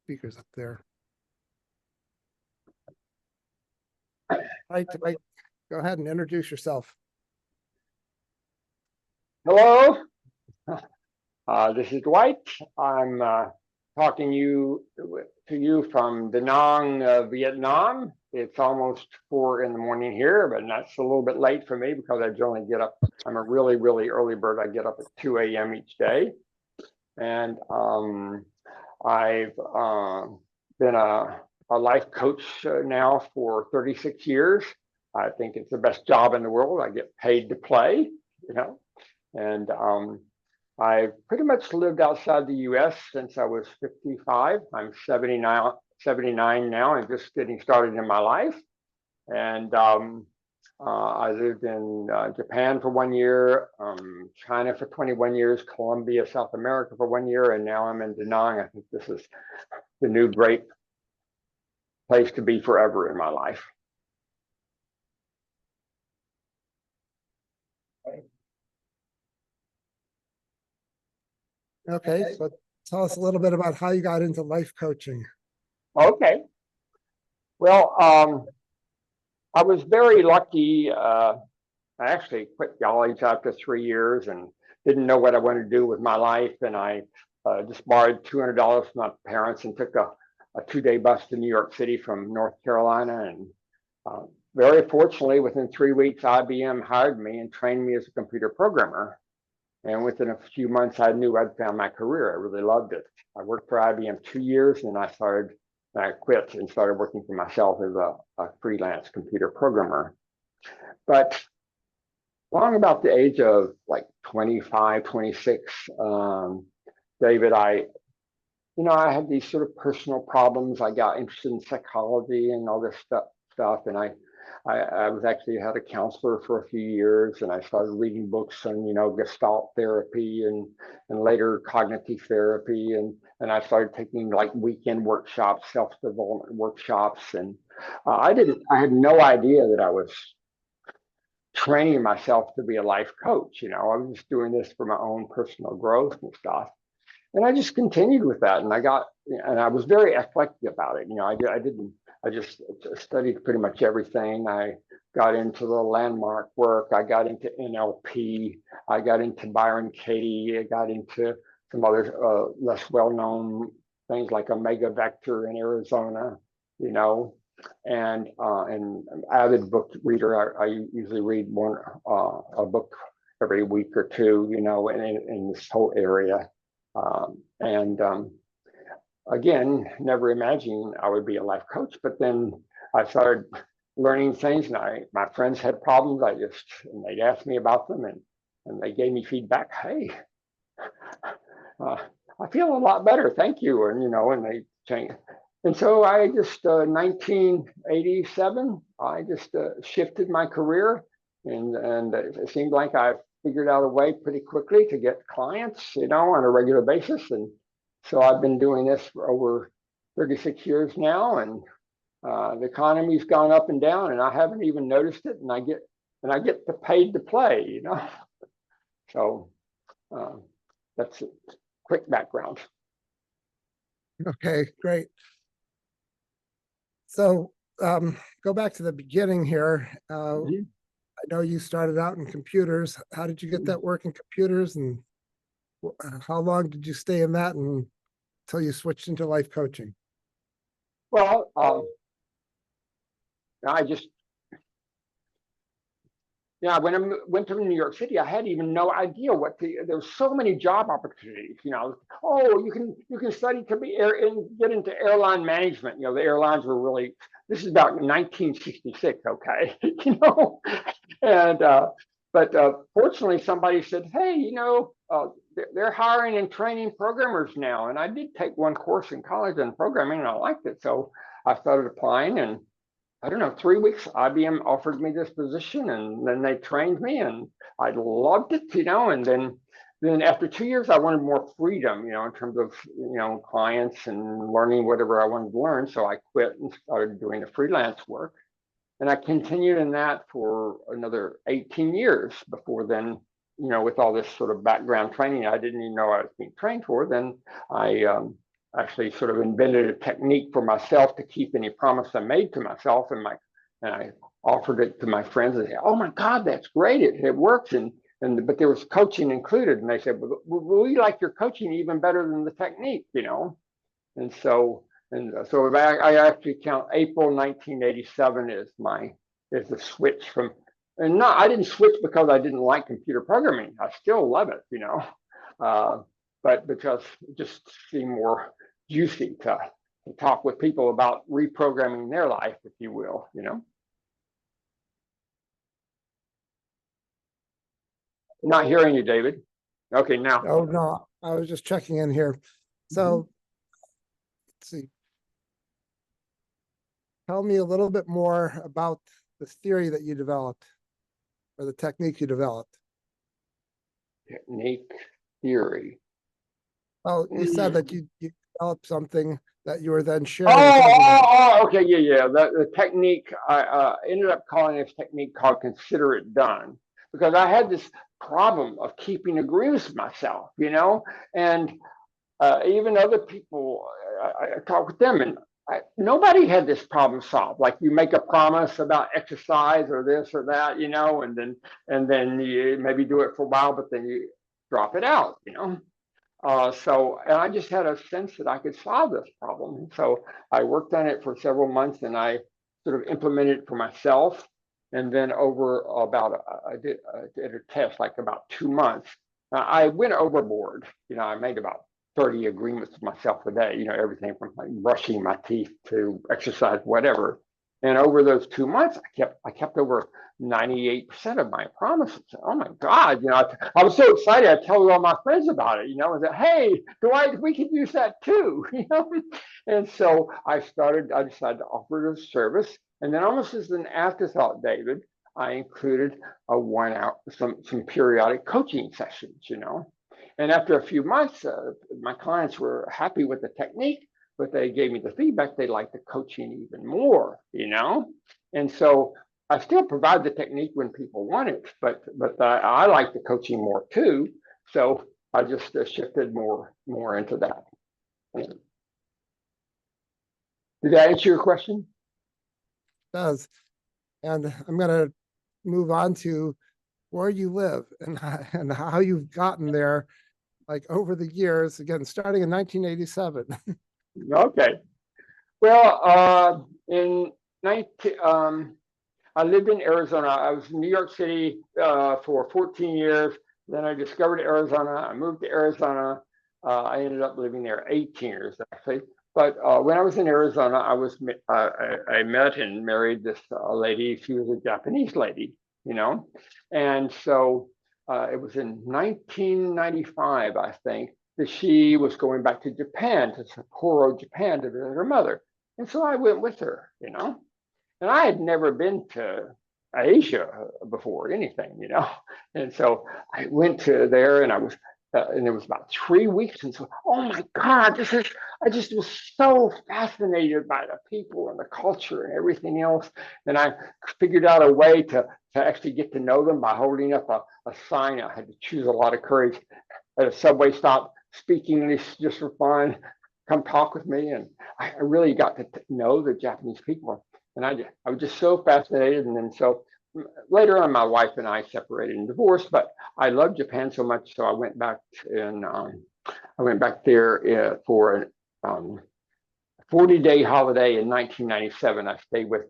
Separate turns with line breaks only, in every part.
speakers up there. All right, go ahead and introduce yourself.
Hello, this is Dwight. I'm talking to you from Da Nang, Vietnam. It's almost 4 in the morning here, but that's a little bit late for me because I generally get up. I'm a really, really early bird. I get up at 2 a.m. each day. And I've been a life coach now for 36 years. I think it's the best job in the world. I get paid to play, you know. And I've pretty much lived outside the US since I was 55. I'm 79 now and just getting started in my life. And I lived in Japan for 1 year, China for 21 years, Colombia, South America for 1 year, and now I'm in Da Nang. I think this is the new great place to be forever in my life.
Okay, so tell us a little bit about how you got into life coaching.
Okay. Well, I was very lucky. I actually quit college after 3 years and didn't know what I wanted to do with my life. And I just borrowed $200 from my parents and took a 2-day bus to New York City from North Carolina. And very fortunately, within 3 weeks, IBM hired me and trained me as a computer programmer. And within a few months, I knew I'd found my career. I really loved it. I worked for IBM 2 years, and I quit and started working for myself as a freelance computer programmer. But long about the age of like 25, 26, David, I had these sort of personal problems. I got interested in psychology and all this stuff, and I was actually had a counselor for a few years, and I started reading books on Gestalt therapy and later cognitive therapy, and I started taking like weekend workshops, self-development workshops, and I had no idea that I was training myself to be a life coach. I was just doing this for my own personal growth and stuff. And I just continued with that, and I was very eclectic about it. I just studied pretty much everything. I got into the landmark work. I got into NLP. I got into Byron Katie. I got into some other less well-known things like Omega Vector in Arizona, and an avid book reader. I usually read a book every week or two, in this whole area. Again, never imagined I would be a life coach, but then I started learning things, and my friends had problems. And they'd ask me about them, and they gave me feedback. Hey, I feel a lot better, thank you. And they changed. And so I just, 1987, I just shifted my career, and it seemed like I figured out a way pretty quickly to get clients, on a regular basis. And so I've been doing this for over 36 years now, and the economy's gone up and down, and I haven't even noticed it. And I get paid to play, So that's a quick background.
Okay, great. So go back to the beginning here. I know you started out in computers. How did you get that work in computers, and how long did you stay in that until you switched into life coaching?
Well, when I went to New York City, I had even no idea there were so many job opportunities. Oh, you can study to be and get into airline management. The airlines were really. This is about 1966, okay, and but fortunately somebody said, hey, they're hiring and training programmers now, and I did take one course in college in programming, and I liked it, so I started applying, and I don't know, 3 weeks, IBM offered me this position, and then they trained me, and I loved it, and then after 2 years, I wanted more freedom, in terms of, clients and learning whatever I wanted to learn. So I quit and started doing the freelance work. And I continued in that for another 18 years before then, with all this sort of background training I didn't even know I was being trained for. Then I actually sort of invented a technique for myself to keep any promise I made to myself, and I offered it to my friends and said, "Oh my God, that's great! It works." But there was coaching included, and they said, "We like your coaching even better than the technique," you know. And so I actually count April 1987 is the switch from, and not I didn't switch because I didn't like computer programming. I still love it, you know, but because it just seemed more juicy to talk with people about reprogramming their life, if you will, you know. Not hearing you, David. Okay, now.
Oh, no, I was just checking in here. So let's see. Tell me a little bit more about the theory that you developed or the technique you developed.
Technique theory.
Oh, you said that you developed something that you were then
Oh,
sharing with everyone.
okay, yeah. The technique, I ended up calling this technique called Consider It Done, because I had this problem of keeping agreements with myself, you know, and even other people, I talk with them, and nobody had this problem solved. Like, you make a promise about exercise or this or that, you know, and then you maybe do it for a while, but then you drop it out, you know. And I just had a sense that I could solve this problem. So I worked on it for several months, and I sort of implemented it for myself. And then over I did a test like about 2 months. I went overboard. You know, I made about 30 agreements with myself a day, you know, everything from like brushing my teeth to exercise, whatever. And over those 2 months, I kept over 98% of my promises. Oh my God, you know, I was so excited. I told all my friends about it, you know, and said, "Hey, we could use that too," you know. And so I decided to offer it as a service. And then, almost as an afterthought, David, I included some periodic coaching sessions, you know. And after a few months, my clients were happy with the technique, but they gave me the feedback they liked the coaching even more, you know. And so I still provide the technique when people want it, but I like the coaching more too. So I just shifted more into that. Did that answer your question?
It does. And I'm going to move on to where you live and how you've gotten there, like over the years, again, starting in 1987.
Okay. Well, in 19, I lived in Arizona. I was in New York City for 14 years. Then I discovered Arizona. I moved to Arizona. I ended up living there 18 years, actually. But when I was in Arizona, I met and married this lady. She was a Japanese lady, you know. And so it was in 1995, I think, that she was going back to Japan, to Sapporo, Japan, to visit her mother. And so I went with her, you know. And I had never been to Asia before, anything, you know. And so I went to there, and and it was about 3 weeks. And so, oh my God, I just was so fascinated by the people and the culture and everything else. And I figured out a way to actually get to know them by holding up a sign. I had to choose a lot of courage at a subway stop, speaking English just for fun. Come talk with me. And I really got to know the Japanese people. And I was just so fascinated. And then so later on, my wife and I separated and divorced, but I loved Japan so much. So I went back there for a 40-day holiday in 1997. I stayed with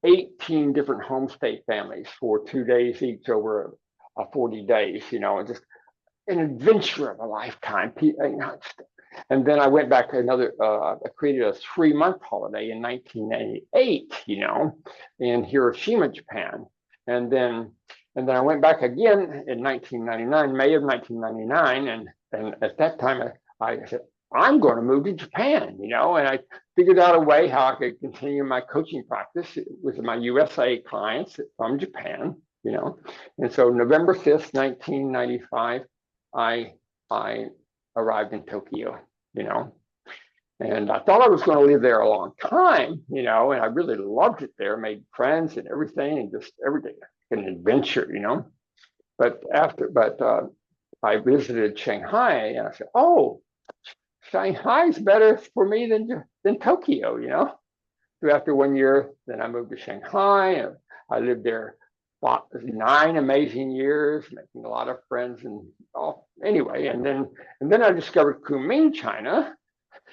18 different homestay families for 2 days each over 40 days, you know, and just an adventure of a lifetime. And then I went back I created a 3-month holiday in 1998, you know, in Hiroshima, Japan. And then I went back again in 1999, May of 1999. And at that time, I said, I'm going to move to Japan, you know, and I figured out a way how I could continue my coaching practice with my USA clients from Japan, you know. And so November 5th, 1995, I arrived in Tokyo, you know, and I thought I was going to live there a long time, you know, and I really loved it there, made friends and everything, and just everything, an adventure, you know. But I visited Shanghai, and I said, oh, Shanghai is better for me than Tokyo, you know. So after 1 year, then I moved to Shanghai. And I lived there 9 amazing years, making a lot of friends and anyway, and then I discovered Kunming, China.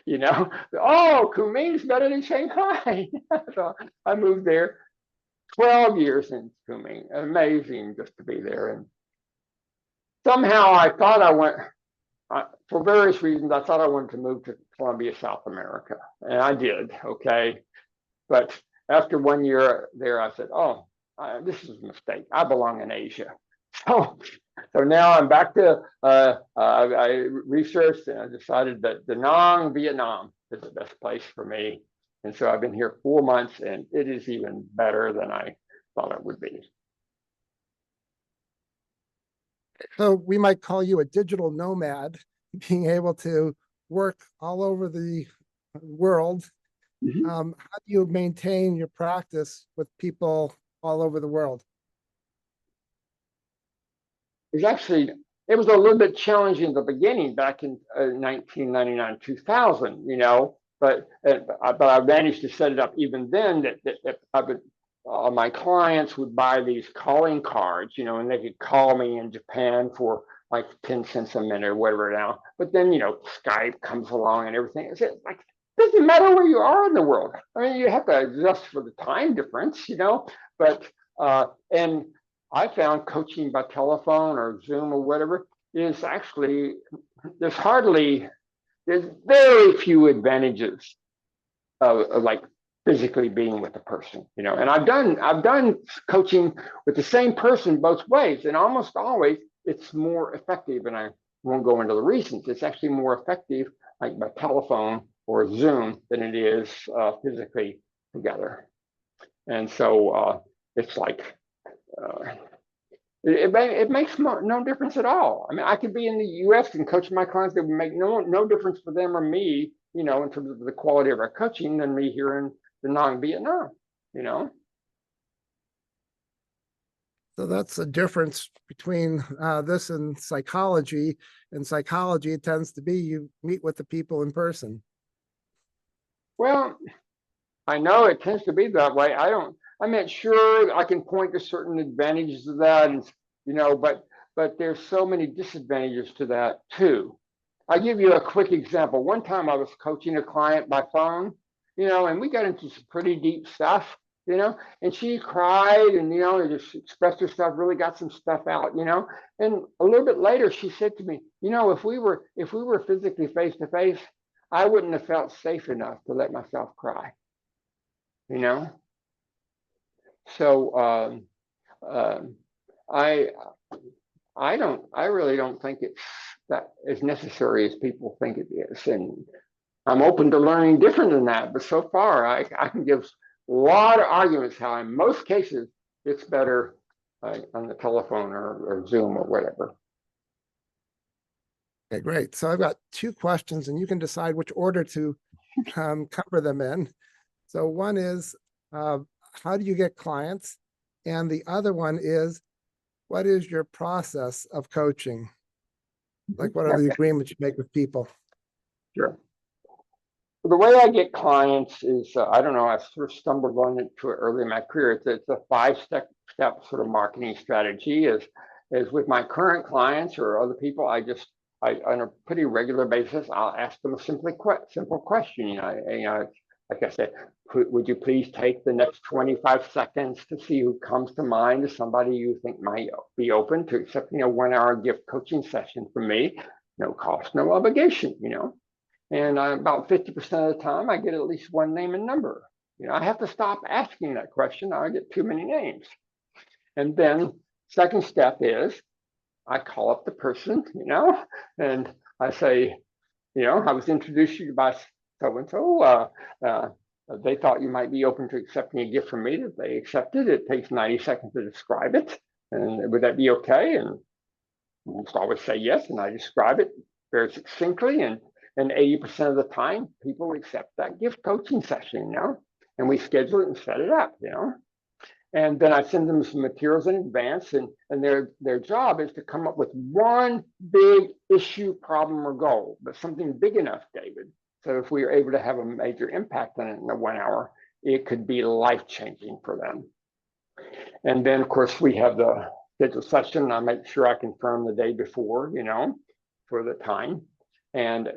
You know, oh, Kunming's better than Shanghai. So I moved there 12 years in Kunming. Amazing just to be there. And somehow I thought I went, for various reasons, I thought I wanted to move to Colombia, South America. And I did, okay. But after 1 year there, I said, oh, this is a mistake. I belong in Asia. So now I'm back to, I researched and I decided that Da Nang, Vietnam is the best place for me. And so I've been here 4 months and it is even better than I thought it would be.
So we might call you a digital nomad, being able to work all over the world. How do you maintain your practice with people all over the world?
It was a little bit challenging in the beginning back in 1999, 2000, you know, but I managed to set it up even then that I would, my clients would buy these calling cards, you know, and they could call me in Japan for like 10 cents a minute or whatever now. But then, you know, Skype comes along and everything. It's like, doesn't matter where you are in the world. I mean, you have to adjust for the time difference, you know, but, and I found coaching by telephone or Zoom or whatever is actually, there's very few advantages of like physically being with the person, you know. And I've done coaching with the same person both ways, and almost always it's more effective. And I won't go into the reasons. It's actually more effective like by telephone or Zoom than it is physically together. And so it's like it makes no difference at all. I mean, I could be in the U.S. and coach my clients. That would make no difference for them or me, you know, in terms of the quality of our coaching than me here in Da Nang, Vietnam, you know.
So that's the difference between this and psychology. In psychology, it tends to be you meet with the people in person.
Well, I know it tends to be that way. I'm not sure I can point to certain advantages of that, and you know, but there's so many disadvantages to that too. I'll give you a quick example. One time I was coaching a client by phone, you know, and we got into some pretty deep stuff, you know, and she cried and, you know, just expressed herself, really got some stuff out, you know. And a little bit later, she said to me, you know, if we were physically face to face, I wouldn't have felt safe enough to let myself cry, you know. So I really don't think it's that as necessary as people think it is. And I'm open to learning different than that. But so far, I can give a lot of arguments how in most cases it's better on the telephone or Zoom or whatever.
Okay, great. So I've got 2 questions and you can decide which order to cover them in. So one is, how do you get clients? And the other one is, what is your process of coaching? Like, what are the agreements you make with people?
Sure. The way I get clients is, I don't know, I sort of stumbled on it to it early in my career. It's a 5-step sort of marketing strategy. Is with my current clients or other people, I on a pretty regular basis, I'll ask them a simple question. You know, like I said, would you please take the next 25 seconds to see who comes to mind as somebody you think might be open to accepting a 1-hour gift coaching session from me? No cost, no obligation, you know. And about 50% of the time, I get at least one name and number. You know, I have to stop asking that question. I get too many names. And then second step is I call up the person, you know, and I say, you know, I was introduced to you by so-and-so. They thought you might be open to accepting a gift from me. That they accepted. It takes 90 seconds to describe it. And would that be okay? And almost always say yes. And I describe it very succinctly. And 80% of the time, people accept that gift coaching session, you know, and we schedule it and set it up, you know. And then I send them some materials in advance, and their job is to come up with one big issue, problem, or goal, but something big enough, David. So if we are able to have a major impact on it in the 1 hour, it could be life-changing for them. And then, of course, we have the scheduled session. I make sure I confirm the day before, for the time. And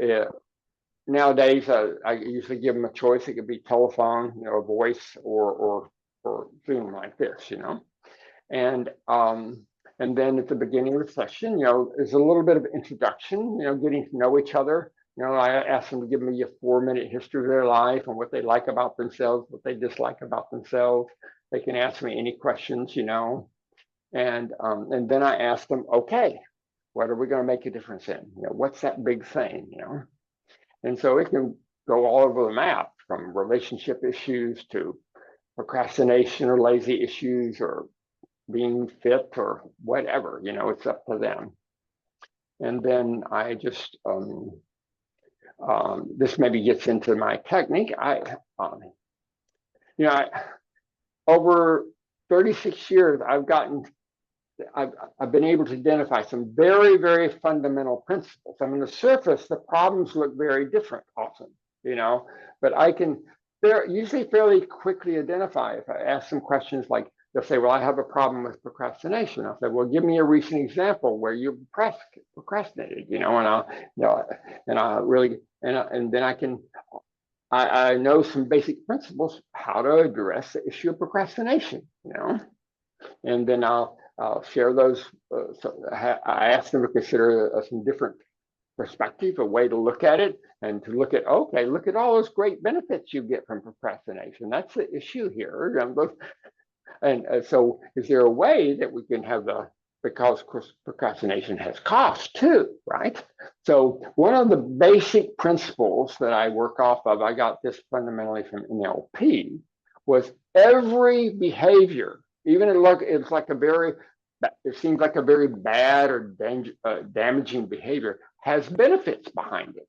nowadays, I usually give them a choice. It could be telephone, voice, or Zoom like this, And then at the beginning of the session, there's a little bit of introduction, getting to know each other. I ask them to give me a 4-minute history of their life and what they like about themselves, what they dislike about themselves. They can ask me any questions, and then I ask them, okay, what are we going to make a difference in? What's that big thing, And so it can go all over the map, from relationship issues to procrastination or lazy issues or being fit or whatever, it's up to them. And then I just, this maybe gets into my technique. Over 36 years, I've been able to identify some very, very fundamental principles. I mean, the surface, the problems look very different often, but I can usually fairly quickly identify. If I ask some questions like, they'll say, well, I have a problem with procrastination. I'll say, well, give me a recent example where you procrastinated, and then I know some basic principles, how to address the issue of procrastination, and then I'll share those. I ask them to consider some different perspective, a way to look at it, and to look at, okay, look at all those great benefits you get from procrastination. That's the issue here. And so is there a way that we can have because procrastination has cost too, right? So one of the basic principles that I work off of, I got this fundamentally from NLP, was every behavior, even it seems like a very bad or damaging behavior, has benefits behind it,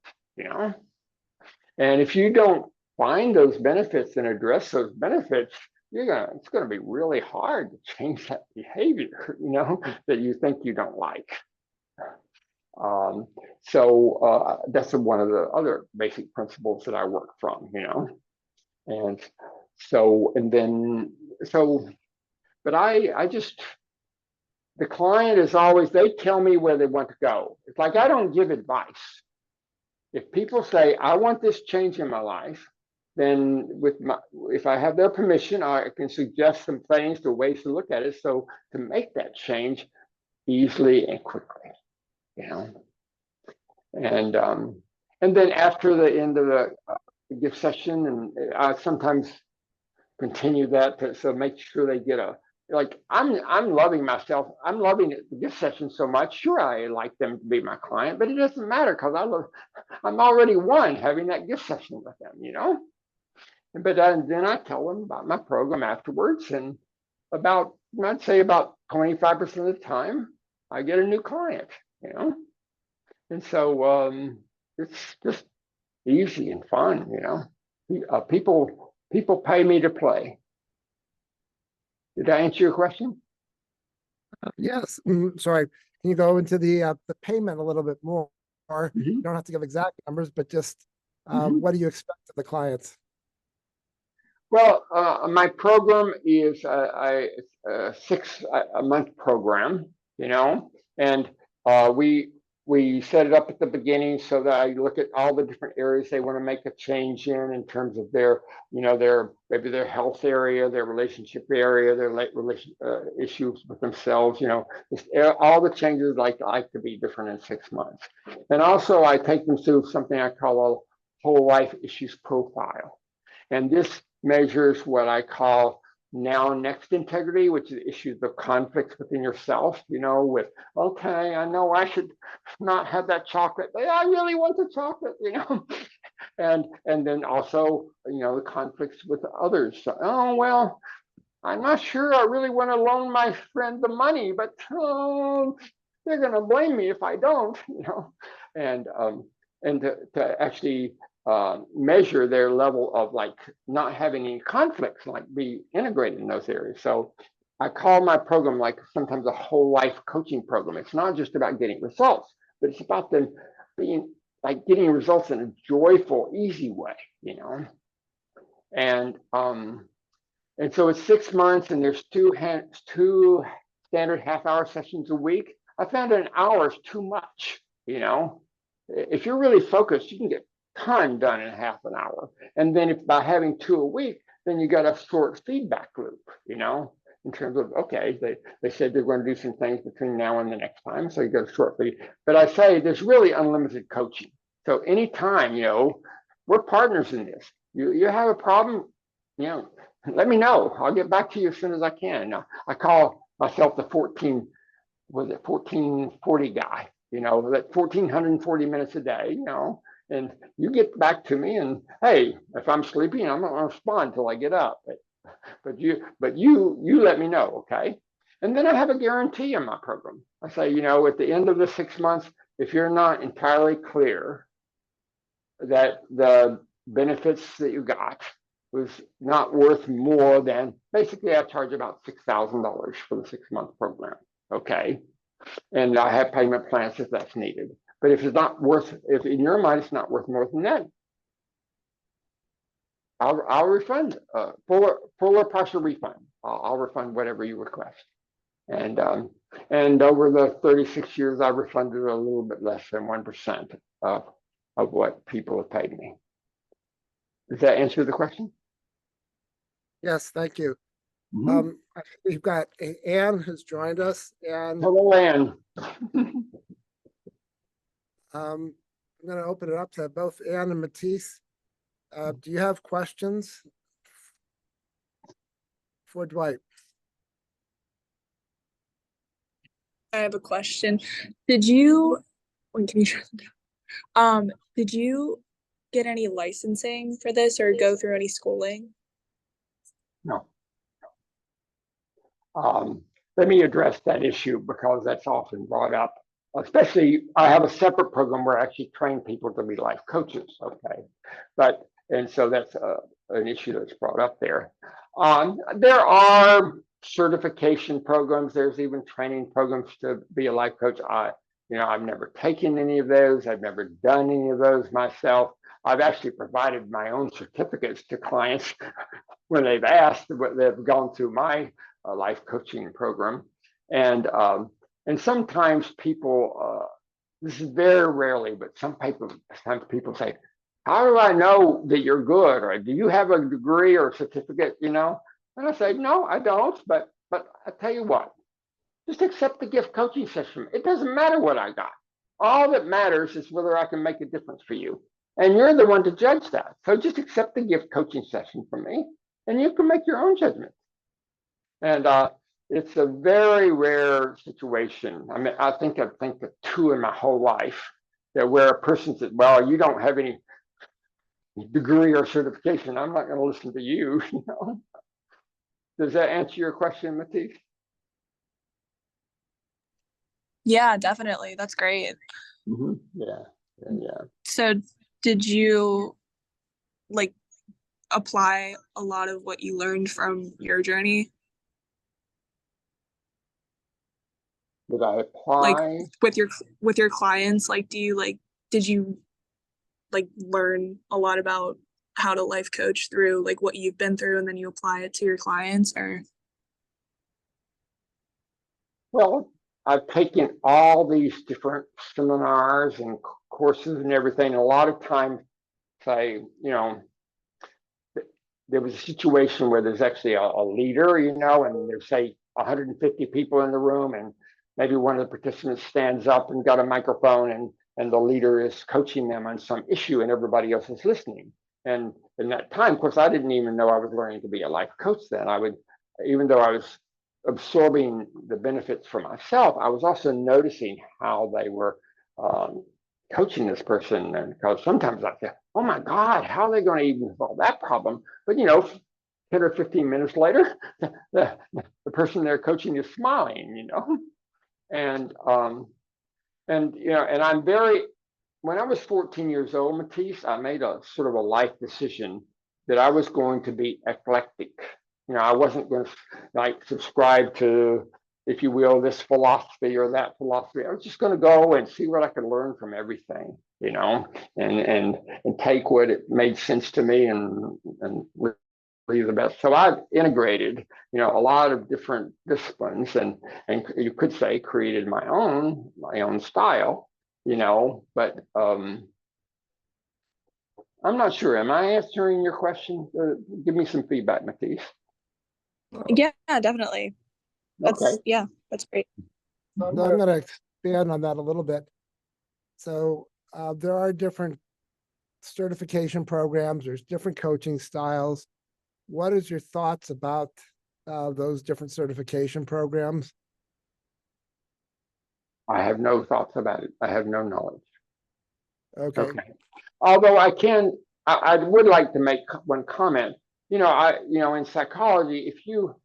And if you don't find those benefits and address those benefits, it's going to be really hard to change that behavior, that you think you don't like. So that's one of the other basic principles that I work from, And so, but I just, the client is always, they tell me where they want to go. It's like, I don't give advice. If people say, I want this change in my life, then if I have their permission, I can suggest some things, the ways to look at it, so to make that change easily and quickly, And then after the end of the gift session, and I sometimes continue that so make sure they get I'm loving myself. I'm loving the gift session so much. Sure, I like them to be my client, but it doesn't matter because I'm already one having that gift session with them, But then I tell them about my program afterwards, and I'd say about 25% of the time, I get a new client, And so it's just easy and fun, People pay me to play. Did I answer your question?
Yes. Sorry. Can you go into the payment a little bit more? You don't have to give exact numbers, but just what do you expect of the clients?
Well, my program is a 6-month program, and we set it up at the beginning so that I look at all the different areas they want to make a change in terms of their, maybe their health area, their relationship area, their issues with themselves, all the changes like to be different in 6 months. And also I take them through something I call a whole life issues profile. And this measures what I call now next integrity, which is issues of conflicts within yourself, with, okay, I know I should not have that chocolate, but I really want the chocolate, and then also, the conflicts with others. So, oh, well, I'm not sure I really want to loan my friend the money, but they're going to blame me if I don't, and to actually measure their level of like not having any conflicts, like be integrated in those areas. So I call my program like sometimes a whole life coaching program. It's not just about getting results, but it's about them being like getting results in a joyful, easy way, you know. And so it's 6 months, and there's two standard half-hour sessions a week. I found an hour is too much, you know. If you're really focused, you can get a ton done in half an hour. And then if by having 2 a week, then you got a short feedback loop, you know, in terms of, okay, they said they're going to do some things between now and the next time. So you got a short feed. But I say there's really unlimited coaching. So anytime, you know, we're partners in this. You have a problem, you know, let me know. I'll get back to you as soon as I can. I call myself the 1440 guy, you know, that 1440 minutes a day, you know, and you get back to me, and hey, if I'm sleeping, I'm not going to respond until I get up. But you let me know, okay? And then I have a guarantee in my program. I say, you know, at the end of the 6 months, if you're not entirely clear that the benefits that you got was not worth more than, basically I charge about $6,000 for the 6-month program, okay? And I have payment plans if that's needed. But if it's not worth, if in your mind it's not worth more than that, I'll refund, full or partial refund. I'll refund whatever you request. And over the 36 years, I refunded a little bit less than 1% of what people have paid me. Does that answer the question?
Yes, thank you. We've got Anne who's joined us, and
Hello, Anne.
I'm going to open it up to both Anne and Matisse. Do you have questions for Dwight?
I have a question. Did you, when can you shut it down? Did you get any licensing for this or go through any schooling?
No. Let me address that issue because that's often brought up. Especially, I have a separate program where I actually train people to be life coaches. Okay, and so that's an issue that's brought up there. There are certification programs. There's even training programs to be a life coach. I've never taken any of those. I've never done any of those myself. I've actually provided my own certificates to clients when they've asked. They've gone through my life coaching program, and sometimes people. This is very rarely, but sometimes people say, "How do I know that you're good?" Or "Do you have a degree or a certificate?" You know, and I say, "No, I don't." But I tell you what, just accept the gift coaching session. It doesn't matter what I got. All that matters is whether I can make a difference for you. And you're the one to judge that. So just accept the gift coaching session from me, and you can make your own judgment. And it's a very rare situation. I mean, I think of 2 in my whole life that where a person said, "Well, you don't have any degree or certification. I'm not going to listen to you." You know? Does that answer your question, Matisse?
Yeah, definitely. That's great.
Yeah.
So did you like apply a lot of what you learned from your journey?
Did I apply?
Like with your clients, like did you like learn a lot about how to life coach through like what you've been through and then you apply it to your clients, or?
Well, I've taken all these different seminars and courses and everything. A lot of times, say, you know, there was a situation where there's actually a leader, you know, and there's say 150 people in the room, and maybe one of the participants stands up and got a microphone, and the leader is coaching them on some issue, and everybody else is listening. And in that time, of course, I didn't even know I was learning to be a life coach then. Even though I was absorbing the benefits for myself, I was also noticing how they were coaching this person. And because sometimes I say, "Oh my God, how are they going to even solve that problem?" But you know, 10 or 15 minutes later, the person they're coaching is smiling, you know. And you know, and I'm very when I was 14 years old, Matisse, I made a sort of a life decision that I was going to be eclectic. I wasn't going to like subscribe to, if you will, this philosophy or that philosophy. I was just going to go and see what I could learn from everything, and take what it made sense to me and leave the best. So I've integrated, a lot of different disciplines and you could say created my own style, but I'm not sure. Am I answering your question? Give me some feedback, Matisse.
Yeah, definitely.
Okay.
That's great.
So I'm going to expand on that a little bit. So there are different certification programs. There's different coaching styles. What is your thoughts about those different certification programs?
I have no thoughts about it. I have no knowledge.
Okay.
Although I would like to make one comment. In psychology, if you,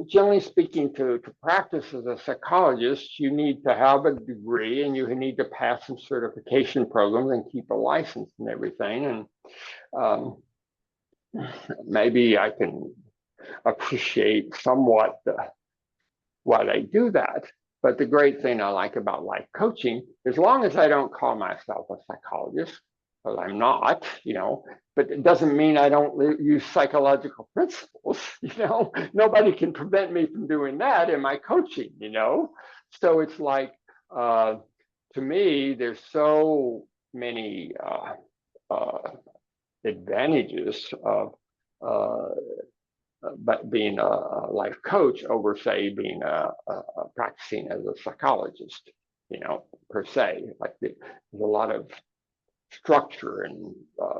generally speaking, to practice as a psychologist, you need to have a degree and you need to pass some certification programs and keep a license and everything. And maybe I can appreciate somewhat why they do that. But the great thing I like about life coaching, as long as I don't call myself a psychologist, because I'm not, but it doesn't mean I don't use psychological principles, nobody can prevent me from doing that in my coaching, So it's like, to me, there's so many advantages of but being a life coach over, say, being practicing as a psychologist, per se. Like there's a lot of structure and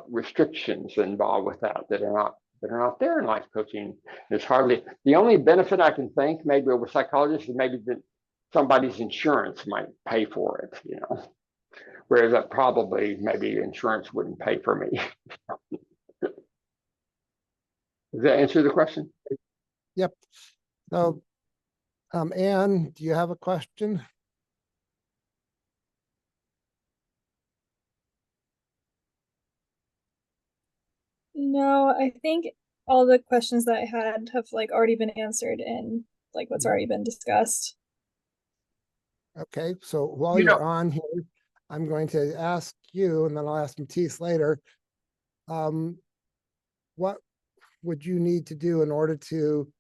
restrictions involved with that are not there in life coaching. There's hardly, the only benefit I can think maybe over psychologists is maybe that somebody's insurance might pay for it, whereas that probably maybe insurance wouldn't pay for me. Does that answer the question?
Yep. So, Anne, do you have a question?
No, I think all the questions that I had have already been answered in what's already been discussed.
Okay, so while you're on here, I'm going to ask you, and then I'll ask Matisse later. What would you need to do in order to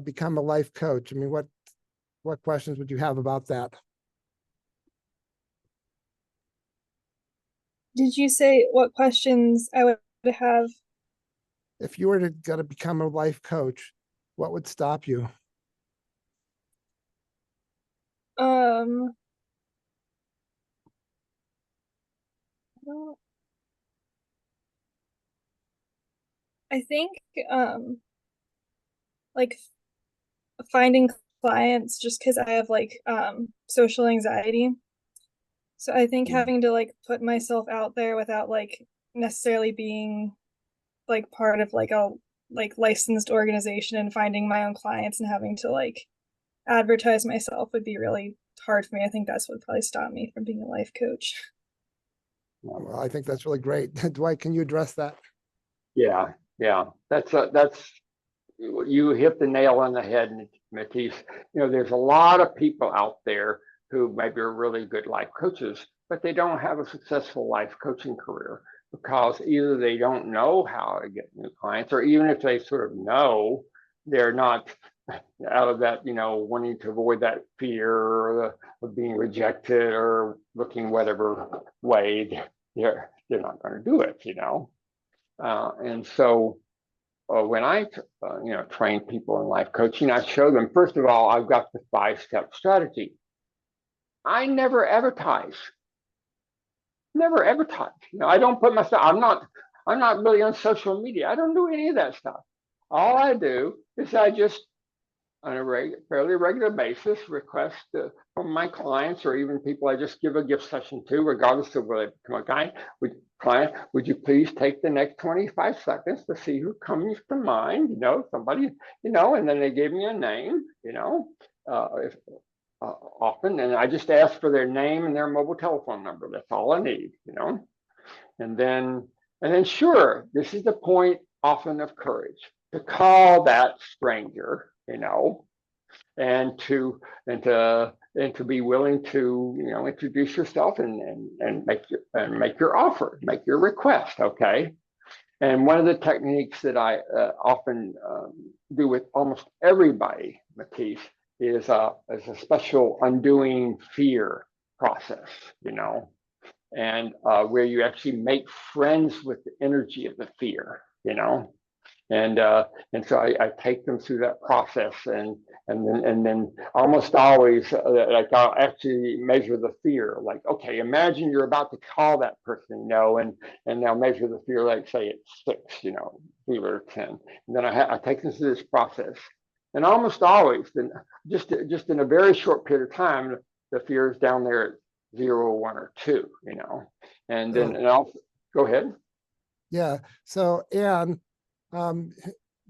become a life coach? I mean, what questions would you have about that?
Did you say what questions I would have?
If you were to become a life coach, what would stop you?
I think finding clients, just because I have social anxiety. So I think having to put myself out there without necessarily being part of a licensed organization and finding my own clients and having to advertise myself would be really hard for me. I think that's what would probably stop me from being a life coach.
Well, I think that's really great. Dwight, can you address that?
Yeah. That's you hit the nail on the head, Matisse. There's a lot of people out there who maybe are really good life coaches, but they don't have a successful life coaching career because either they don't know how to get new clients, or even if they sort of know, they're not out of that, wanting to avoid that fear of being rejected or looking whatever way, they're not going to do it, and so when I, train people in life coaching, I show them, first of all, I've got the 5-step strategy. I never advertise. I don't put myself, I'm not really on social media. I don't do any of that stuff. All I do is I just, on a fairly regular basis, request from my clients or even people I just give a gift session to, regardless of whether they become a client, would you please take the next 25 seconds to see who comes to mind, somebody, and then they gave me a name, often, and I just ask for their name and their mobile telephone number. That's all I need, you know. And then sure, this is the point often of courage, to call that stranger, you know, and to be willing to, you know, introduce yourself and make your offer, make your request, okay. And one of the techniques that I often do with almost everybody, Matisse, is a special undoing fear process, you know, and where you actually make friends with the energy of the fear, you know. And so I take them through that process, and then almost always like I'll actually measure the fear. Like, okay, imagine you're about to call that person, you know, and they'll measure the fear, like say it's 6, you know, 0 or 10. And then I take them through this process, and almost always, then just in a very short period of time, the fear is down there at 0, 1, or 2, you know. And then and I'll go ahead.
Yeah. So, Anne,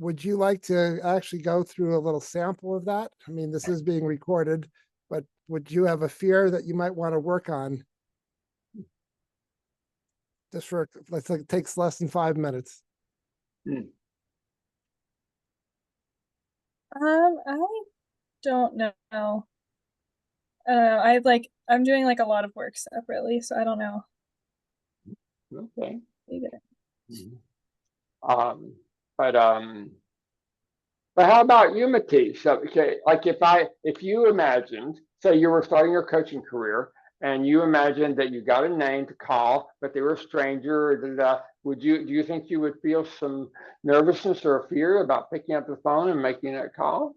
would you like to actually go through a little sample of that? I mean, this is being recorded, but would you have a fear that you might want to work on? Just for, let's say it takes less than 5 minutes.
I don't know. I'm doing like a lot of work separately, so I don't know.
Okay.
Either.
But how about you, Matisse? So, okay, like if you imagined, say you were starting your coaching career, and you imagined that you got a name to call, but they were a stranger, do you think you would feel some nervousness or fear about picking up the phone and making that call?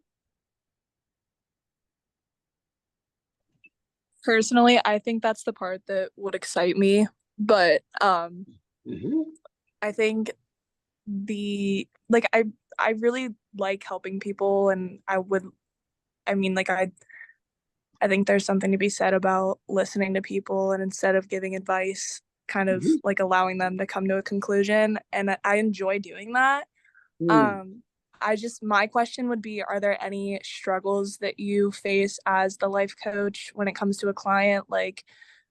Personally, I think that's the part that would excite me, but I think I really like helping people, and I think there's something to be said about listening to people, and instead of giving advice, kind of like allowing them to come to a conclusion, and I enjoy doing that. My question would be, are there any struggles that you face as the life coach when it comes to a client? Like,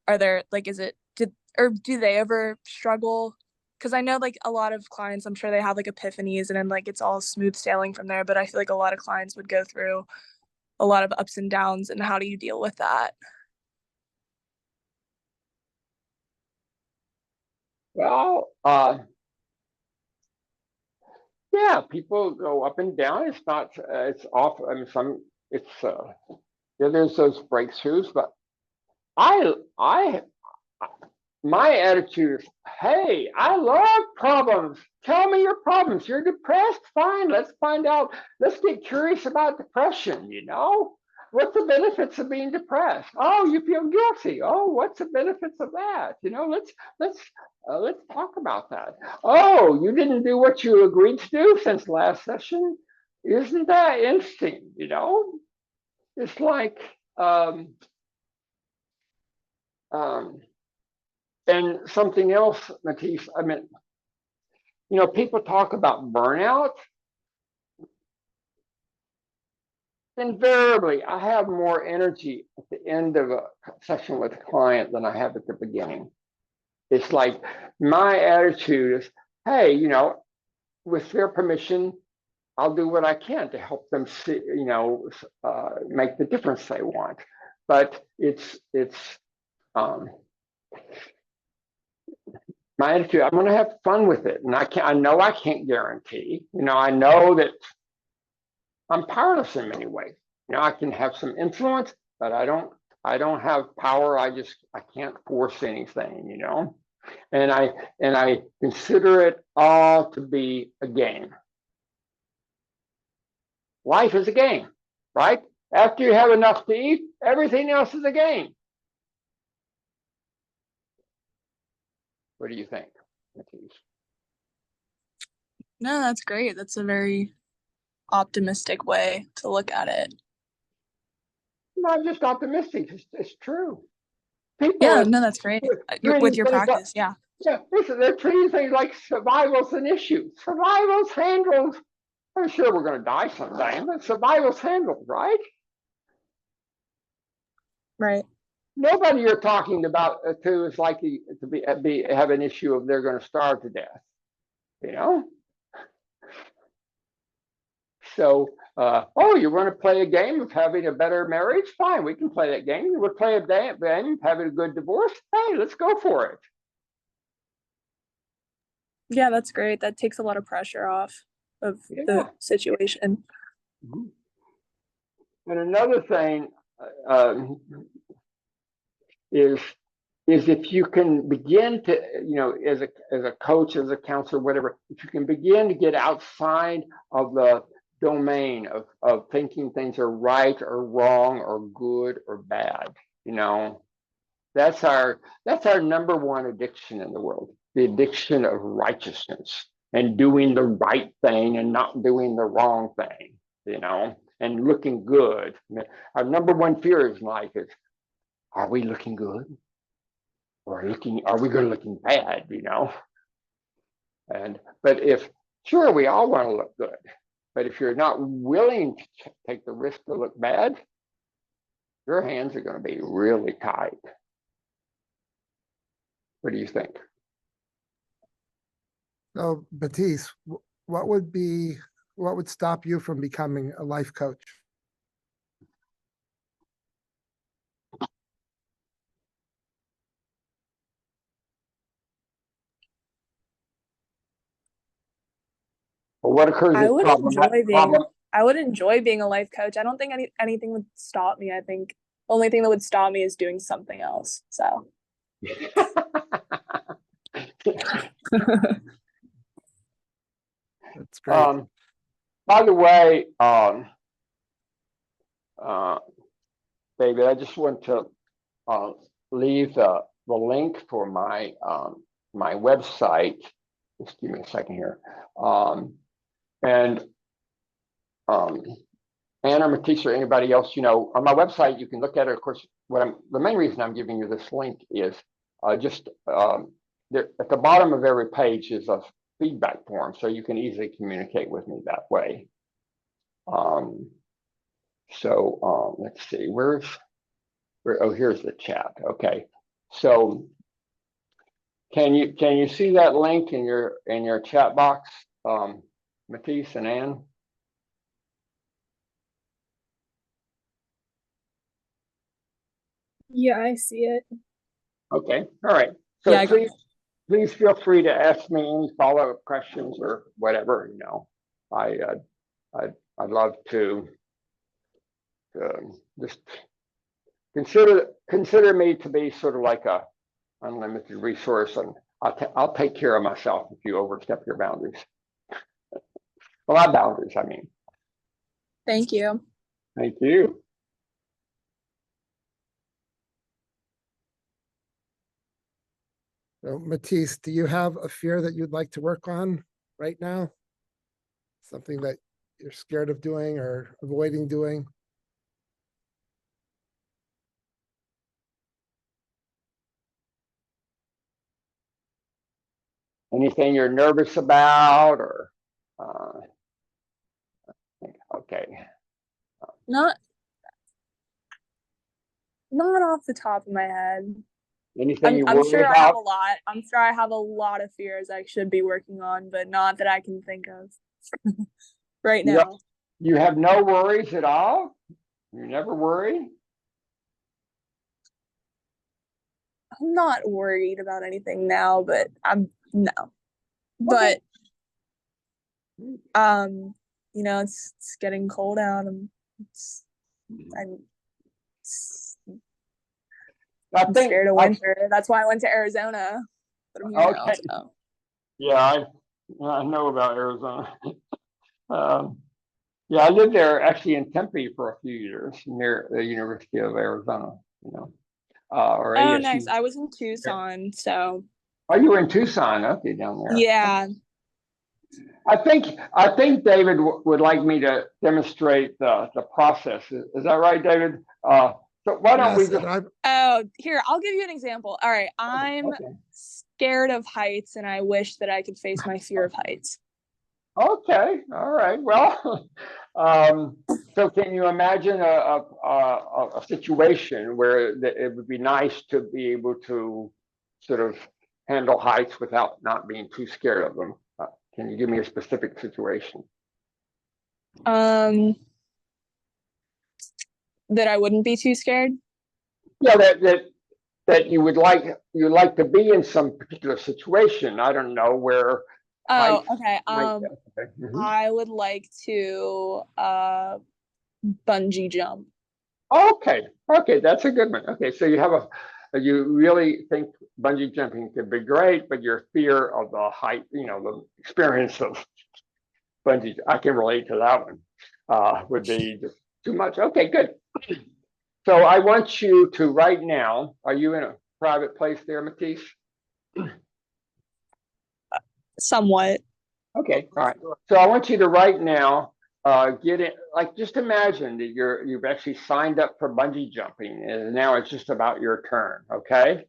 are there, like, do they ever struggle? Because I know, like, a lot of clients, I'm sure they have like epiphanies, and then like it's all smooth sailing from there, but I feel like a lot of clients would go through a lot of ups and downs, and how do you deal with that?
Well, yeah, people go up and down. It's not, it's off. I mean, there's those breakthroughs, but my attitude is, hey, I love problems. Tell me your problems. You're depressed? Fine, let's find out. Let's get curious about depression, you know? What's the benefits of being depressed? Oh, you feel guilty. Oh, what's the benefits of that? You know, let's talk about that. Oh, you didn't do what you agreed to do since last session. Isn't that interesting? You know, it's like and something else, Matisse, I mean, you know, people talk about burnout. Invariably, I have more energy at the end of a session with a client than I have at the beginning. It's like my attitude is, hey, you know, with their permission, I'll do what I can to help them see, you know, make the difference they want. But it's my attitude. I'm going to have fun with it, and I know I can't guarantee. You know, I know that I'm powerless in many ways. You know, I can have some influence, but I don't have power. I can't force anything, you know. And I consider it all to be a game. Life is a game, right? After you have enough to eat, everything else is a game. What do you think, Matisse?
No, that's great. That's a very optimistic way to look at it.
Not just optimistic, it's true. People
Yeah, no, that's great. With your practice, yeah.
Yeah, listen, they're treating things like survival's an issue. Survival's handled. I'm sure we're going to die someday, but survival's handled, right?
Right.
Nobody you're talking about to is likely to have an issue of they're going to starve to death, you know? So, oh, you want to play a game of having a better marriage? Fine, we can play that game. You would play a game of having a good divorce? Hey, let's go for it.
Yeah, that's great. That takes a lot of pressure off of
Yeah.
the situation.
And another thing is if you can begin to, you know, as a coach, as a counselor, whatever, if you can begin to get outside of the domain of thinking things are right or wrong or good or bad, you know, that's our number one addiction in the world, the addiction of righteousness and doing the right thing and not doing the wrong thing, you know, and looking good. Our number one fear in life is, are we looking good? Or are we good looking bad, you know? But sure, we all want to look good, but if you're not willing to take the risk to look bad, your hands are going to be really tied. What do you think?
So, Matisse, what would stop you from becoming a life coach?
Well, what occurs
I
is
would
problem.
I would enjoy being a life coach. I don't think anything would stop me. I think the only thing that would stop me is doing something else. So
That's great.
By the way, David, I just want to leave the link for my my website. Just give me a second here. And Anna, Matisse, or anybody else, you know, on my website, you can look at it. Of course, the main reason I'm giving you this link is there, at the bottom of every page is a feedback form, so you can easily communicate with me that way. Let's see, oh, here's the chat. Okay, so can you see that link in your chat box, Matisse and Ann?
Yeah, I see it.
Okay, all right. So
yeah,
please feel free to ask me any follow-up questions or whatever. You know, I'd love to just consider me to be sort of like a unlimited resource, and I'll take care of myself if you overstep your boundaries. Well, not boundaries, I mean.
thank you.
Thank you.
So, Matisse, do you have a fear that you'd like to work on right now? Something that you're scared of doing or avoiding doing?
Anything you're nervous about, or okay.
Not off the top of my head.
Anything you
I'm
worry
sure I have
about?
a lot. I'm sure I have a lot of fears I should be working on, but not that I can think of right now.
You have no worries at all? You never worry?
I'm not worried about anything now, but no. But you know, it's getting cold out. I'm scared of winter. That's why I went to Arizona. But I'm here now, so.
Yeah, I know about Arizona. Yeah, I lived there actually in Tempe for a few years near the University of Arizona, you know. Or
Oh,
ASU.
nice. I was in Tucson, so.
Oh, you were in Tucson, okay, down there.
Yeah.
I think David would like me to demonstrate the process. Is that right, David? So why don't we just?
Oh, here, I'll give you an example. All right, I'm scared of heights, and I wish that I could face my fear of heights.
Okay, all right. Well, So can you imagine a situation where it would be nice to be able to sort of handle heights without not being too scared of them? Can you give me a specific situation?
That I wouldn't be too scared.
Yeah, that you would like to be in some particular situation. I don't know where.
Oh,
heights
okay.
okay.
I would like to bungee jump.
Okay, that's a good one. Okay, so you really think bungee jumping could be great, but your fear of the height, the experience of bungee, I can relate to that one, would be just too much. Okay, good. So I want you to right now, are you in a private place there, Matisse?
Somewhat.
Okay, all right. So I want you to right now get it, like just imagine that you've actually signed up for bungee jumping and now it's just about your turn, okay?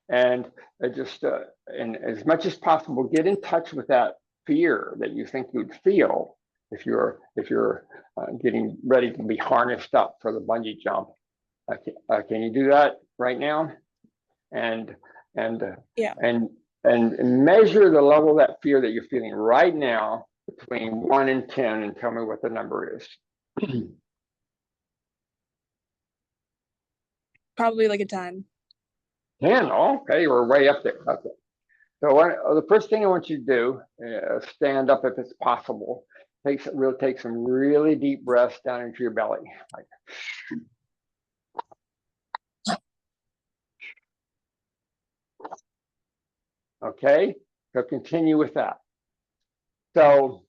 And and as much as possible, get in touch with that fear that you think you'd feel if you're getting ready to be harnessed up for the bungee jump. Can you do that right now? And
Yeah.
and measure the level of that fear that you're feeling right now between 1 and 10 and tell me what the number is.
Probably like a 10.
10, okay, we're way up there. Okay. So the first thing I want you to do is stand up if it's possible. Take some really deep breaths down into your belly. Like, okay, so continue with that. So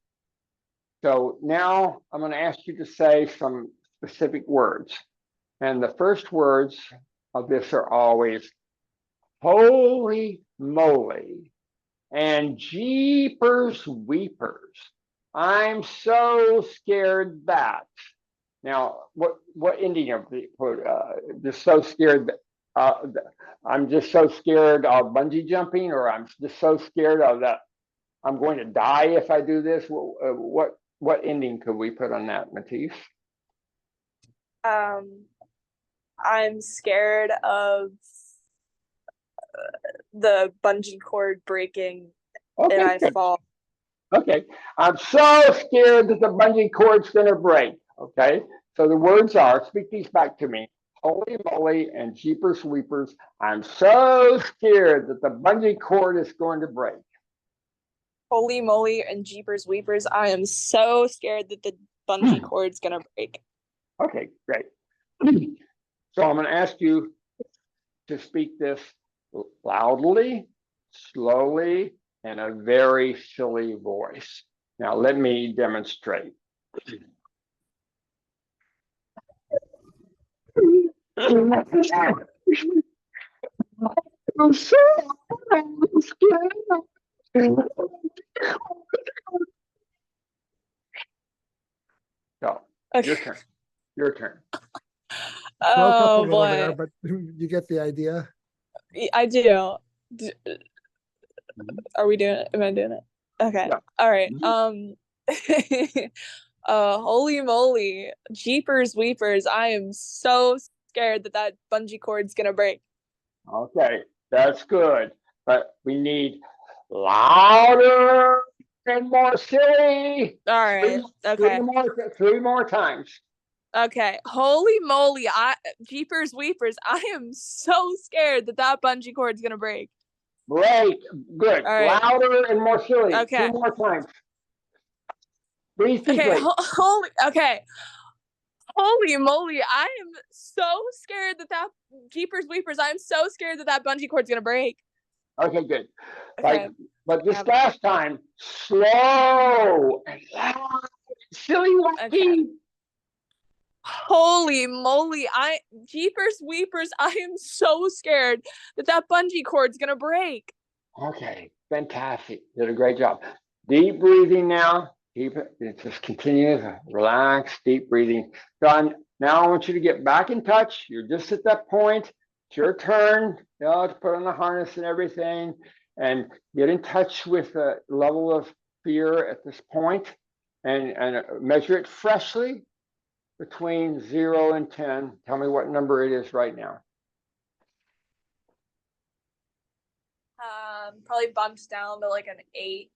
now I'm going to ask you to say some specific words. And the first words of this are always holy moly and jeepers weepers. I'm so scared that. Now, what ending of the just so scared that I'm just so scared of bungee jumping, or I'm just so scared of that I'm going to die if I do this? What ending could we put on that, Matisse?
I'm scared of the bungee cord breaking
Okay,
and I
good.
fall.
Okay, I'm so scared that the bungee cord's gonna break. Okay, so the words are, speak these back to me. Holy moly and jeepers weepers, I'm so scared that the bungee cord is going to break.
Holy moly and jeepers weepers, I am so scared that the bungee cord's gonna break.
Okay, great. So I'm gonna ask you to speak this loudly, slowly, in a very silly voice. Now let me demonstrate. I'm so scared. So,
Okay.
your turn. Your turn.
Broke up a
Oh
little there,
boy.
but you get the idea.
I do. Are we doing it? Am I doing it? Okay.
Yeah.
All right. Holy moly, jeepers weepers, I am so scared that that bungee cord's gonna break.
Okay, that's good. But we need louder and more silly.
All right. Okay.
Three more times.
Okay. Holy moly, jeepers weepers, I am so scared that that bungee cord's gonna break.
Great. Good.
All right.
Louder and more silly.
Okay.
2 more times. Breathe
Okay.
deeply.
Okay. Holy moly, I am so scared that that jeepers weepers, I'm so scared that that bungee cord's gonna break.
Okay, good.
Okay.
But this last time, slow and loud, silly wacky.
Okay. Holy moly, jeepers weepers, I am so scared that that bungee cord's gonna break.
Okay, fantastic. You did a great job. Deep breathing now. Keep it. Just continue. Relax. Deep breathing. Done. Now I want you to get back in touch. You're just at that point. It's your turn. To put on the harness and everything, and get in touch with the level of fear at this point, and measure it freshly. between 0 and 10. Tell me what number it is right now.
Probably bumped down to like an 8.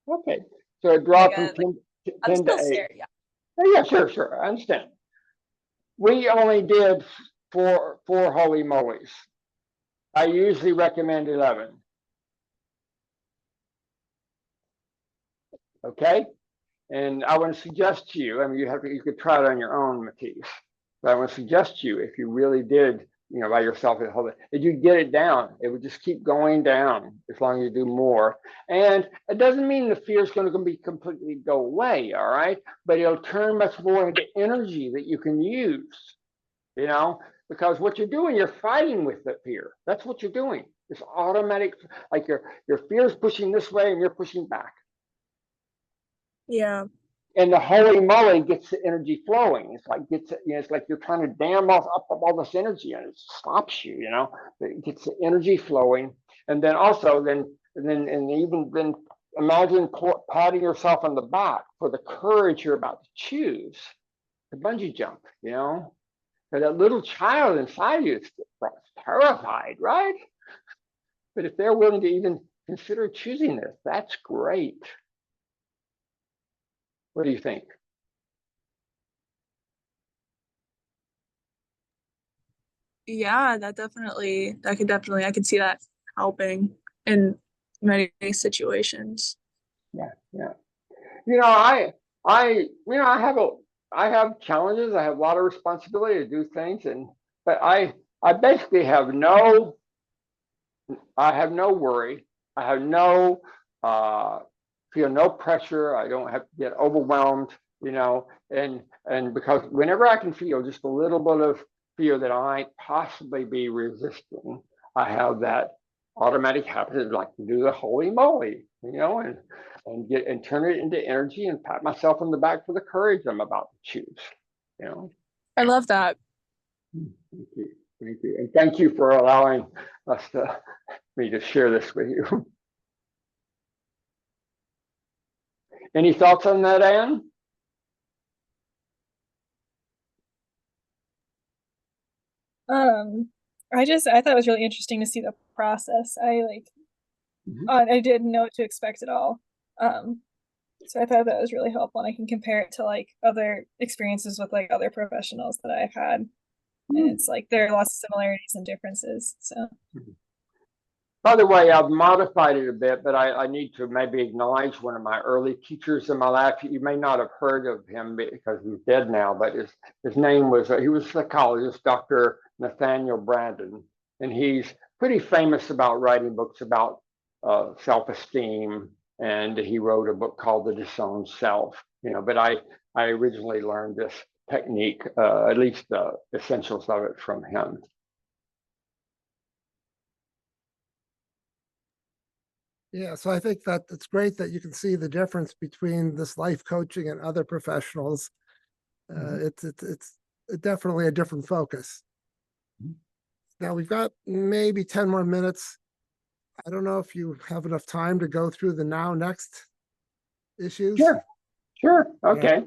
Okay, so it dropped
Like
from 10,
I'm
10
still
to 8.
scared, yeah.
Oh, yeah, sure, I understand. We only did four holy mollies. I usually recommend 11. Okay, and I want to suggest to you, I mean, you could try it on your own, Matisse, but I want to suggest to you, if you really did, by yourself, if you get it down, it would just keep going down as long as you do more. And it doesn't mean the fear is going to be completely go away, all right? But it'll turn much more into energy that you can use, because what you're doing, you're fighting with the fear. That's what you're doing. It's automatic, like your fear is pushing this way and you're pushing back.
Yeah.
And the holy moly gets the energy flowing. It's like it's like you're trying to dam up all this energy, and it stops you. It gets the energy flowing, and then also then imagine patting yourself on the back for the courage you're about to choose to bungee jump. That little child inside you is terrified, right? But if they're willing to even consider choosing this, that's great. What do you think?
Yeah, I could see that helping in many situations.
Yeah. I have challenges. I have a lot of responsibility to do things, but I basically have no worry. I have feel no pressure. I don't have to get overwhelmed, and because whenever I can feel just a little bit of fear that I might possibly be resisting, I have that automatic habit, like to do the holy moly, and turn it into energy and pat myself on the back for the courage I'm about to choose.
I love that.
Thank you, and thank you for allowing me to share this with you. Any thoughts on that, Anne?
I thought it was really interesting to see the process. I didn't know what to expect at all. So I thought that was really helpful, and I can compare it to like other experiences with like other professionals that I've had. And it's like there are lots of similarities and differences. So
by the way, I've modified it a bit, but I need to maybe acknowledge one of my early teachers in my life. You may not have heard of him because he's dead now, but his name was, he was a psychologist, Dr. Nathaniel Branden, and he's pretty famous about writing books about self-esteem, and he wrote a book called The Disowned Self, but I originally learned this technique, at least the essentials of it, from him.
Yeah, so I think that it's great that you can see the difference between this life coaching and other professionals. It's definitely a different focus. Now we've got maybe 10 more minutes. I don't know if you have enough time to go through the now next issues.
Sure. Okay. Yeah.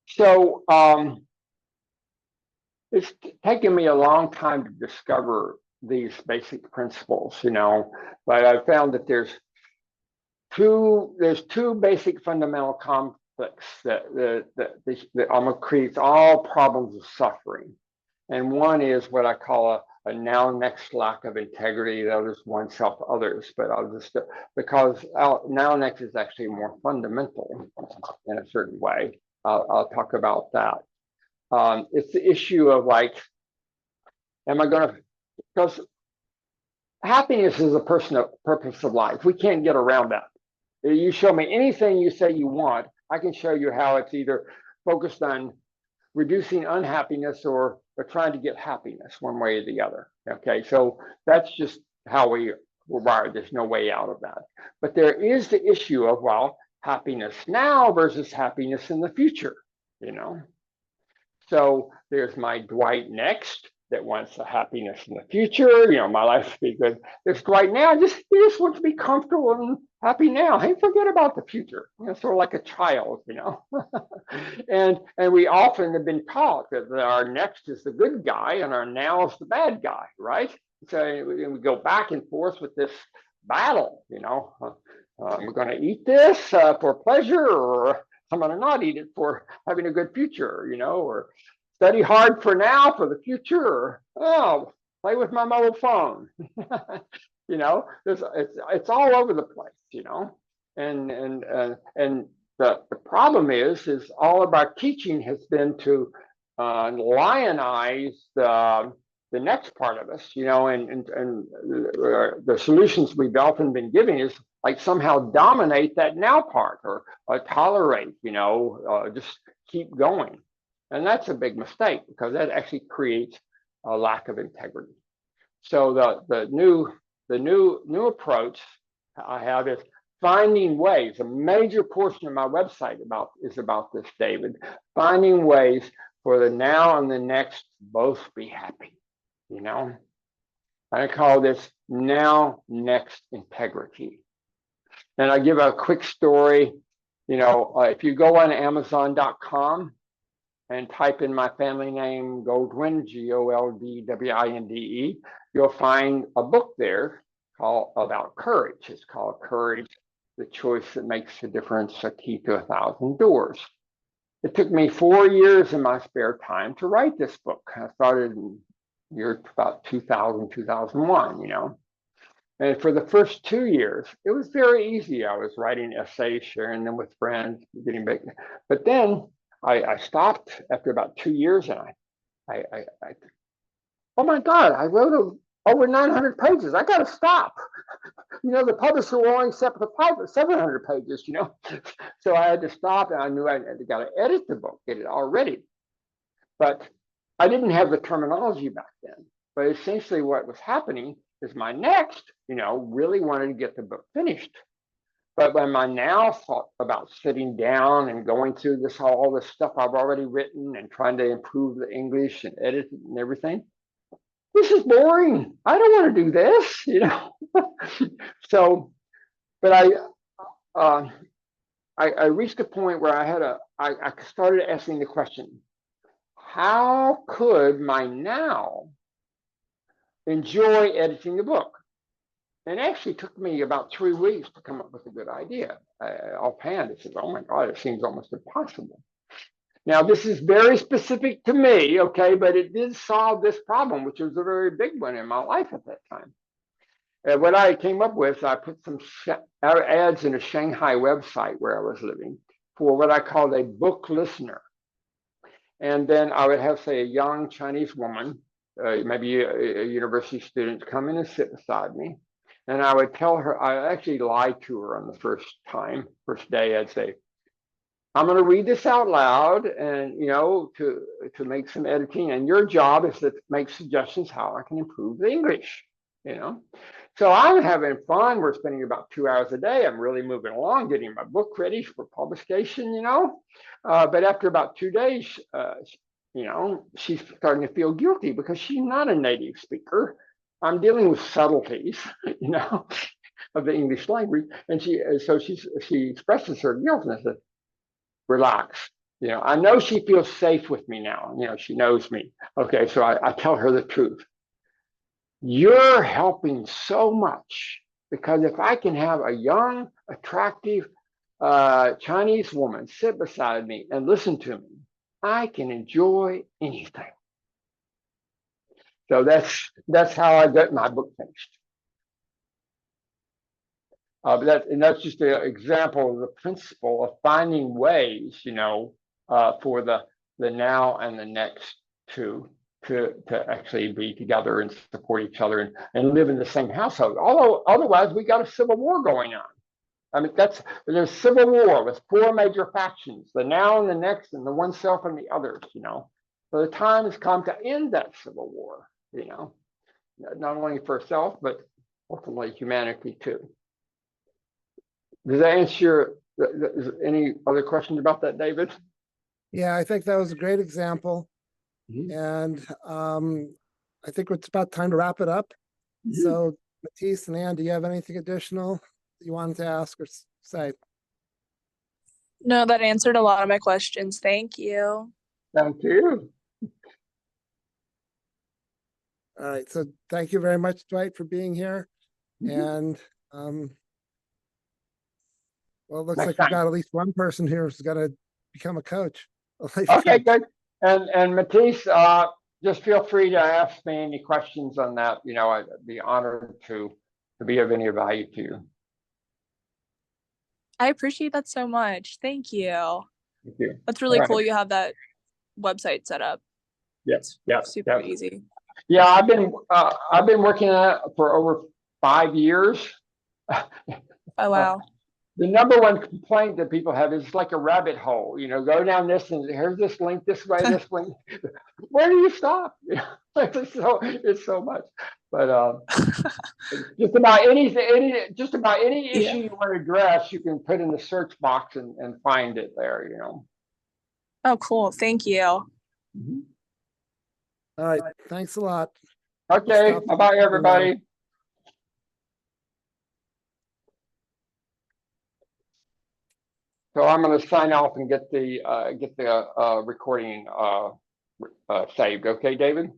So it's taken me a long time to discover these basic principles, but I found that there's two basic fundamental conflicts that almost creates all problems of suffering. And one is what I call a now next lack of integrity. The other is oneself, others. But because now next is actually more fundamental in a certain way. I'll talk about that. It's the issue of like, because happiness is a purpose of life. We can't get around that. You show me anything you say you want, I can show you how it's either focused on reducing unhappiness or trying to get happiness, one way or the other. Okay, so that's just how we're wired. There's no way out of that. But there is the issue of, well, happiness now versus happiness in the future, So there's my Dwight Next, that wants a happiness in the future. My life to be good. Just right now, he just wants to be comfortable and happy now. Hey, forget about the future. Sort of like a child, and we often have been taught that our next is the good guy and our now is the bad guy, right? So we go back and forth with this battle. We're going to eat this for pleasure, or I'm going to not eat it for having a good future, or study hard for now for the future, or play with my mobile phone. It's all over the place, and the problem is all of our teaching has been to lionize the next part of us, and the solutions we've often been giving is like somehow dominate that now part, or tolerate, just keep going. And that's a big mistake, because that actually creates a lack of integrity. So the new approach I have is finding ways. A major portion of my website is about this, David. Finding ways for the now and the next both be happy. I call this now next integrity. And I give a quick story. If you go on Amazon.com and type in my family name, Goldwyn, Goldwinde, you'll find a book there about courage. It's called Courage, the Choice That Makes a Difference, a Key to 1,000 Doors. It took me 4 years in my spare time to write this book. I started in year about 2000, 2001, And for the first 2 years, it was very easy. I was writing essays, sharing them with friends, getting big. But then I stopped after about 2 years, and I oh my God, I wrote over 900 pages. I got to stop. The publisher will only accept the 700 pages, So I had to stop, and I knew I got to edit the book, get it all ready. But I didn't have the terminology back then. But essentially what was happening is my next, really wanted to get the book finished. But when my now thought about sitting down and going through all this stuff I've already written and trying to improve the English and edit it and everything, this is boring. I don't want to do this, So, but I reached a point where I started asking the question, how could my now enjoy editing the book? And it actually took me about 3 weeks to come up with a good idea. Offhand, I said, oh my God, it seems almost impossible. Now, this is very specific to me, okay, but it did solve this problem, which was a very big one in my life at that time. And what I came up with, I put some ads in a Shanghai website where I was living for what I called a book listener. And then I would have, say, a young Chinese woman, maybe a university student, come in and sit beside me. And I would tell her, I actually lied to her on the first day. I'd say, I'm going to read this out loud, and to make some editing. And your job is to make suggestions how I can improve the English. So I'm having fun. We're spending about 2 hours a day. I'm really moving along, getting my book ready for publication. But after about 2 days, she's starting to feel guilty because she's not a native speaker. I'm dealing with subtleties, of the English language, and she expresses her guilt, and I said, relax. I know she feels safe with me now. She knows me. Okay, so I tell her the truth. You're helping so much, because if I can have a young, attractive Chinese woman sit beside me and listen to me, I can enjoy anything. So that's how I got my book finished. That's just an example of the principle of finding ways, for the now and the next to actually be together and support each other and live in the same household. Although otherwise we got a civil war going on. I mean, there's civil war with 4 major factions: the now and the next, and the oneself and the others. So the time has come to end that civil war. Not only for self, but ultimately humanity too. Does that answer any other questions about that, David?
Yeah, I think that was a great example.
Mhm.
And I think it's about time to wrap it up.
Mhm.
So Matisse and Ann, do you have anything additional you wanted to ask or say?
No, that answered a lot of my questions. Thank you.
Thank you.
All right, so thank you very much, Dwight, for being here.
Mhm.
And well, it looks
Next
like
time.
we've got at least one person here who's gonna become a coach. a life
Okay,
coach.
good. And Matisse, just feel free to ask me any questions on that. You know, I'd be honored to be of any value to you.
I appreciate that so much. Thank you.
Thank you.
That's really
All
cool.
right.
You have that website set up.
Yes, yes,
Super
yes.
easy.
Yeah, I've been working on it for over 5 years.
Oh, wow.
The number one complaint that people have is like a rabbit hole. You know, go down this and here's this link this way, this way. Where do you stop? It's so much. But just about any
Yeah.
issue you want to address, you can put in the search box and find it there. You know.
Oh, cool. Thank you.
Mhm.
All right, thanks a lot.
Okay.
Stop.
Bye bye, everybody. So I'm going to sign off and get the recording saved. Okay, David.